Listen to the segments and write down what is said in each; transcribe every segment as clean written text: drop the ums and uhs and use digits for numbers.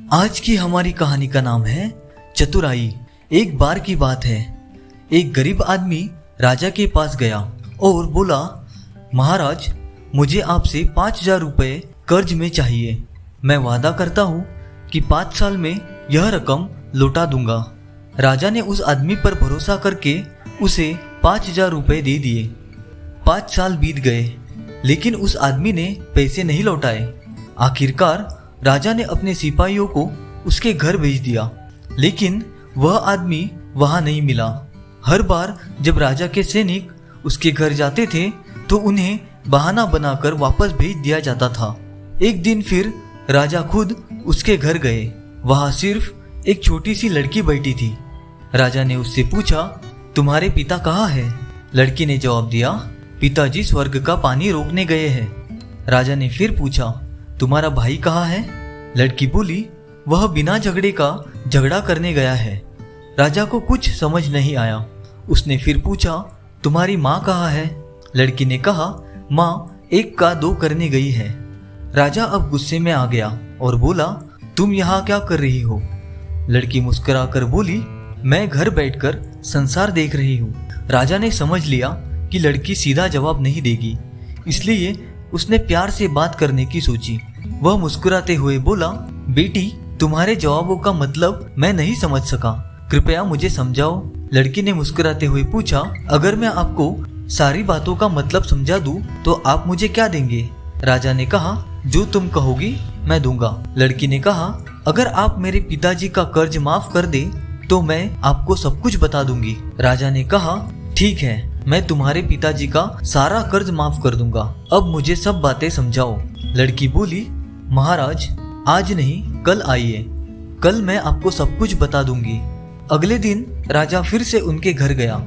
आज की हमारी कहानी का नाम है चतुराई। एक बार की बात है, एक गरीब आदमी राजा के पास गया और बोला, महाराज, मुझे आपसे 5,000 रुपये कर्ज में चाहिए। मैं वादा करता हूँ कि 5 साल में यह रकम लौटा दूंगा। राजा ने उस आदमी पर भरोसा करके उसे 5,000 रुपये दे दिए। 5 साल बीत गए, लेकिन उस आदमी ने पैसे नहीं लौटाए। आखिरकार राजा ने अपने सिपाहियों को उसके घर भेज दिया, लेकिन वह आदमी वहां नहीं मिला। हर बार जब राजा के सैनिक उसके घर जाते थे तो उन्हें बहाना बनाकर वापस भेज दिया जाता था। एक दिन फिर राजा खुद उसके घर गए। वहां सिर्फ एक छोटी सी लड़की बैठी थी। राजा ने उससे पूछा, तुम्हारे पिता कहाँ है? लड़की ने जवाब दिया, पिताजी स्वर्ग का पानी रोकने गए हैं। राजा ने फिर पूछा, तुम्हारा भाई कहाँ है? लड़की बोली, वह बिना झगड़े का झगड़ा करने गया है। राजा को कुछ समझ नहीं आया। उसने फिर पूछा, तुम्हारी माँ कहाँ है? लड़की ने कहा, माँ 1 का 2 करने गई है। राजा अब गुस्से में आ गया और बोला, तुम यहाँ क्या कर रही हो? लड़की मुस्कुराकर बोली, मैं घर बैठकर संसार देख रही हूँ। राजा ने समझ लिया कि लड़की सीधा जवाब नहीं देगी, इसलिए उसने प्यार से बात करने की सोची। वह मुस्कुराते हुए बोला, बेटी, तुम्हारे जवाबों का मतलब मैं नहीं समझ सका, कृपया मुझे समझाओ। लड़की ने मुस्कुराते हुए पूछा, अगर मैं आपको सारी बातों का मतलब समझा दूं तो आप मुझे क्या देंगे? राजा ने कहा, जो तुम कहोगी मैं दूंगा। लड़की ने कहा, अगर आप मेरे पिताजी का कर्ज माफ कर दे तो मैं आपको सब कुछ बता दूंगी। राजा ने कहा, ठीक है, मैं तुम्हारे पिताजी का सारा कर्ज माफ कर दूंगा। अब मुझे सब बातें समझाओ। लड़की बोली, महाराज, आज नहीं कल आइए, कल मैं आपको सब कुछ बता दूंगी। अगले दिन राजा फिर से उनके घर गया।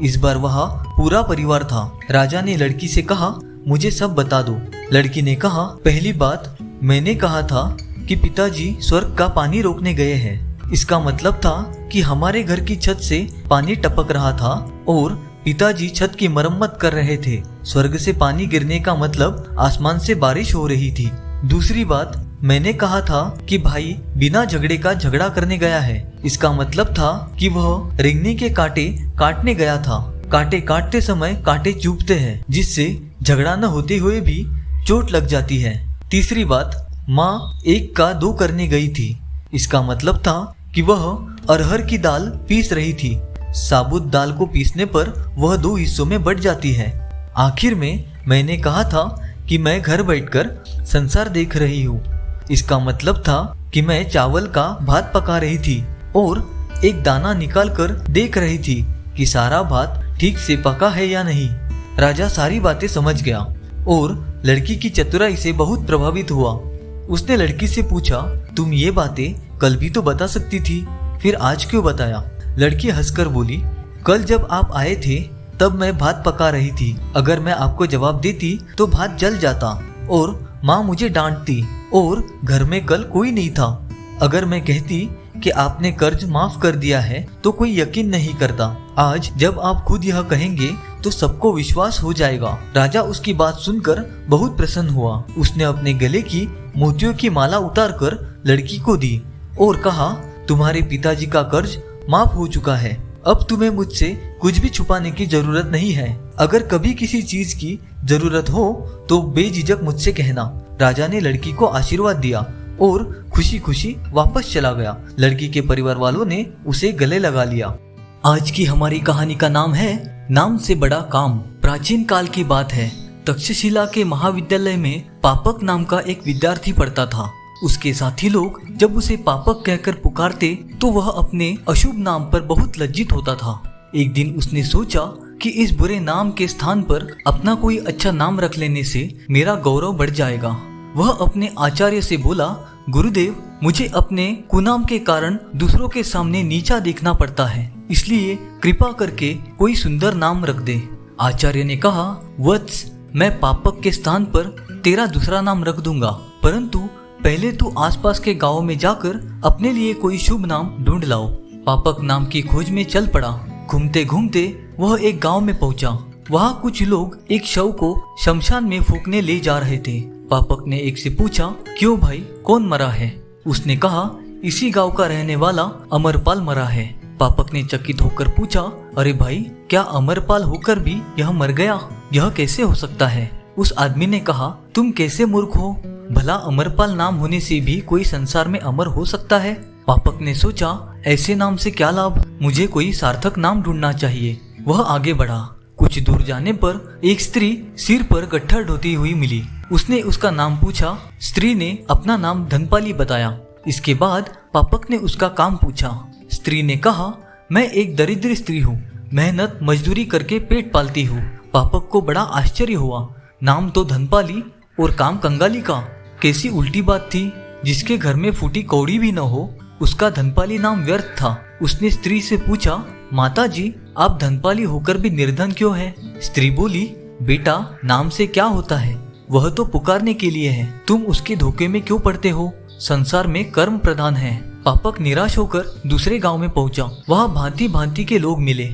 इस बार वहाँ पूरा परिवार था। राजा ने लड़की से कहा, मुझे सब बता दो। लड़की ने कहा, पहली बात, मैंने कहा था कि पिताजी स्वर्ग का पानी रोकने गए हैं। इसका मतलब था कि हमारे घर की छत से पानी टपक रहा था और पिताजी छत की मरम्मत कर रहे थे। स्वर्ग से पानी गिरने का मतलब आसमान से बारिश हो रही थी। दूसरी बात, मैंने कहा था कि भाई बिना झगड़े का झगड़ा करने गया है। इसका मतलब था कि वह रेंगनी के कांटे काटने गया था। कांटे काटते समय कांटे चुभते हैं, जिससे झगड़ा न होते हुए भी चोट लग जाती है। तीसरी बात, माँ 1 का 2 करने गई थी। इसका मतलब था कि वह अरहर की दाल पीस रही थी। साबुत दाल को पीसने पर वह 2 हिस्सों में बट जाती है। आखिर में मैंने कहा था कि मैं घर बैठकर संसार देख रही हूँ। इसका मतलब था कि मैं चावल का भात पका रही थी और एक दाना निकाल कर देख रही थी कि सारा भात ठीक से पका है या नहीं। राजा सारी बातें समझ गया और लड़की की चतुराई से बहुत प्रभावित हुआ। उसने लड़की से पूछा, तुम ये बातें कल भी तो बता सकती थी, फिर आज क्यों बताया? लड़की हंसकर बोली, कल जब आप आए थे तब मैं भात पका रही थी। अगर मैं आपको जवाब देती तो भात जल जाता और माँ मुझे डांटती और घर में कल कोई नहीं था। अगर मैं कहती कि आपने कर्ज माफ कर दिया है तो कोई यकीन नहीं करता। आज जब आप खुद यह कहेंगे तो सबको विश्वास हो जाएगा। राजा उसकी बात सुनकर बहुत प्रसन्न हुआ। उसने अपने गले की मोतियों की माला उतारकर लड़की को दी और कहा, तुम्हारे पिताजी का कर्ज माफ हो चुका है। अब तुम्हें मुझसे कुछ भी छुपाने की जरूरत नहीं है। अगर कभी किसी चीज की जरूरत हो तो बेझिझक मुझसे कहना। राजा ने लड़की को आशीर्वाद दिया और खुशी खुशी वापस चला गया। लड़की के परिवार वालों ने उसे गले लगा लिया। आज की हमारी कहानी का नाम है नाम से बड़ा काम। प्राचीन काल की बात है। तक्षशिला के महाविद्यालय में पापक नाम का एक विद्यार्थी पढ़ता था। उसके साथी लोग जब उसे पापक कहकर पुकारते तो वह अपने अशुभ नाम पर बहुत लज्जित होता था। एक दिन उसने सोचा कि इस बुरे नाम के स्थान पर अपना कोई अच्छा नाम रख लेने से मेरा गौरव बढ़ जाएगा। वह अपने आचार्य से बोला, गुरुदेव, मुझे अपने कुनाम के कारण दूसरों के सामने नीचा देखना पड़ता है, इसलिए कृपा करके कोई सुंदर नाम रख दे। आचार्य ने कहा, वत्स, मैं पापक के स्थान पर तेरा दूसरा नाम रख दूंगा, परंतु पहले तू आसपास के गांव में जाकर अपने लिए कोई शुभ नाम ढूंढ लाओ। पापक नाम की खोज में चल पड़ा। घूमते घूमते वह एक गांव में पहुंचा। वहां कुछ लोग एक शव को शमशान में फूंकने ले जा रहे थे। पापक ने एक से पूछा, क्यों भाई, कौन मरा है? उसने कहा, इसी गांव का रहने वाला अमरपाल मरा है। पापक ने चकित होकर पूछा, अरे भाई, क्या अमरपाल होकर भी यह मर गया? यह कैसे हो सकता है? उस आदमी ने कहा, तुम कैसे मूर्ख हो? भला अमरपाल नाम होने से भी कोई संसार में अमर हो सकता है? पापक ने सोचा, ऐसे नाम से क्या लाभ, मुझे कोई सार्थक नाम ढूंढना चाहिए। वह आगे बढ़ा। कुछ दूर जाने पर एक स्त्री सिर पर गट्ठर ढोती हुई मिली। उसने उसका नाम पूछा। स्त्री ने अपना नाम धनपाली बताया। इसके बाद पापक ने उसका काम पूछा। स्त्री ने कहा, मैं एक दरिद्र स्त्री हूँ, मेहनत मजदूरी करके पेट पालती हूँ। पापक को बड़ा आश्चर्य हुआ। नाम तो धनपाली और काम कंगाली का, कैसी उल्टी बात थी। जिसके घर में फूटी कौड़ी भी न हो, उसका धनपाली नाम व्यर्थ था। उसने स्त्री से पूछा, माता जी, आप धनपाली होकर भी निर्धन क्यों है? स्त्री बोली, बेटा, नाम से क्या होता है, वह तो पुकारने के लिए है। तुम उसके धोखे में क्यों पड़ते हो? संसार में कर्म प्रधान है। पापक निराश होकर दूसरे गांव में पहुंचा। वहां भांति भांति के लोग मिले।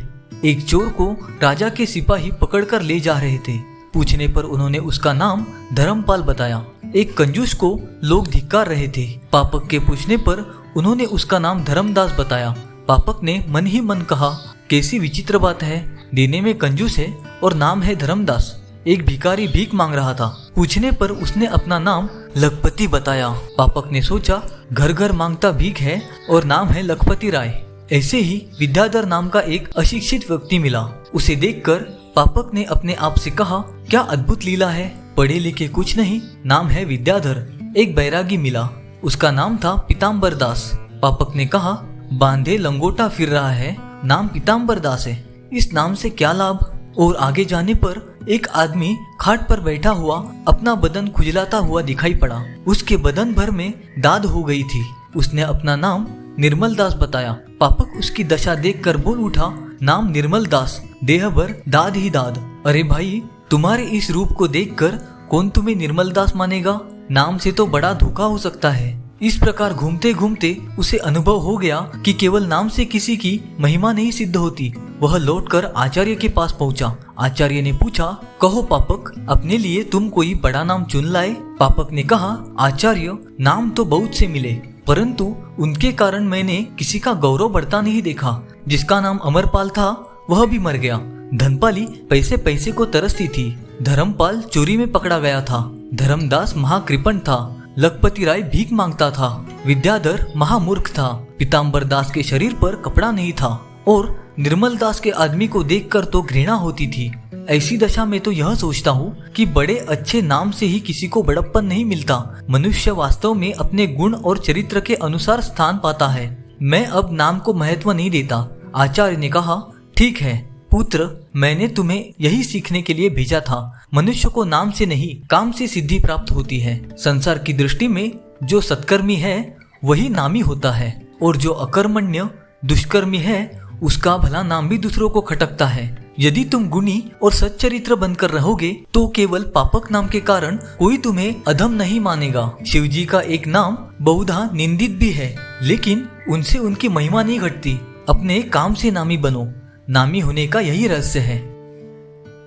एक चोर को राजा के सिपाही पकड़कर ले जा रहे थे। पूछने पर उन्होंने उसका नाम धर्मपाल बताया। एक कंजूस को लोग धिक्कार रहे थे। पापक के पूछने पर उन्होंने उसका नाम धर्मदास बताया। पापक ने मन ही मन कहा, कैसी विचित्र बात है, देने में कंजूस है और नाम है धर्मदास। एक भिखारी भीख मांग रहा था। पूछने पर उसने अपना नाम लखपति बताया। पापक ने सोचा, घर घर मांगता भीख है और नाम है लखपति राय। ऐसे ही विद्याधर नाम का एक अशिक्षित व्यक्ति मिला। उसे देखकर पापक ने अपने आप से कहा, क्या अद्भुत लीला है, पढ़े लिखे कुछ नहीं, नाम है विद्याधर। एक बैरागी मिला। उसका नाम था पीताम्बर दास। पापक ने कहा, बांधे लंगोटा फिर रहा है, नाम पीताम्बर दास है, इस नाम से क्या लाभ? और आगे जाने पर एक आदमी खाट पर बैठा हुआ अपना बदन खुजलाता हुआ दिखाई पड़ा। उसके बदन भर में दाद हो गई थी। उसने अपना नाम निर्मल दास बताया। पापक उसकी दशा देखकर बोल उठा, नाम निर्मल दास, देह भर दाद ही दाद। अरे भाई, तुम्हारे इस रूप को देखकर कौन तुम्हें निर्मल दास मानेगा? नाम से तो बड़ा धोखा हो सकता है। इस प्रकार घूमते घूमते उसे अनुभव हो गया कि केवल नाम से किसी की महिमा नहीं सिद्ध होती। वह लौटकर आचार्य के पास पहुंचा। आचार्य ने पूछा, कहो पापक, अपने लिए तुम कोई बड़ा नाम चुन लाए? पापक ने कहा, आचार्य, नाम तो बहुत से मिले, परंतु उनके कारण मैंने किसी का गौरव बढ़ता नहीं देखा। जिसका नाम अमरपाल था वह भी मर गया। धनपाली पैसे पैसे को तरसती थी। धर्मपाल चोरी में पकड़ा गया था। धर्मदास महाकृपण था। लखपति राय भीख मांगता था। विद्याधर महामूर्ख था। पीताम्बर दास के शरीर पर कपड़ा नहीं था और निर्मल दास के आदमी को देखकर तो घृणा होती थी। ऐसी दशा में तो यह सोचता हूँ कि बड़े अच्छे नाम से ही किसी को बड़प्पन नहीं मिलता। मनुष्य वास्तव में अपने गुण और चरित्र के अनुसार स्थान पाता है। मैं अब नाम को महत्व नहीं देता। आचार्य ने कहा, ठीक है पुत्र, मैंने तुम्हें यही सीखने के लिए भेजा था। मनुष्य को नाम से नहीं, काम से सिद्धि प्राप्त होती है। संसार की दृष्टि में जो सत्कर्मी है वही नामी होता है, और जो अकर्मण्य दुष्कर्मी है उसका भला नाम भी दूसरों को खटकता है। यदि तुम गुणी और सच्चरित्र बनकर रहोगे तो केवल पापक नाम के कारण कोई तुम्हें अधम नहीं मानेगा। शिवजी का एक नाम बहुधा निंदित भी है, लेकिन उनसे उनकी महिमा नहीं घटती। अपने काम से नामी बनो। नामी होने का यही रहस्य है।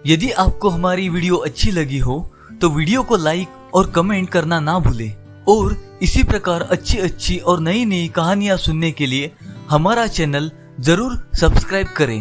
यदि आपको हमारी वीडियो अच्छी लगी हो तो वीडियो को लाइक और कमेंट करना ना भूलें, और इसी प्रकार अच्छी अच्छी और नई नई कहानियां सुनने के लिए हमारा चैनल जरूर सब्सक्राइब करें।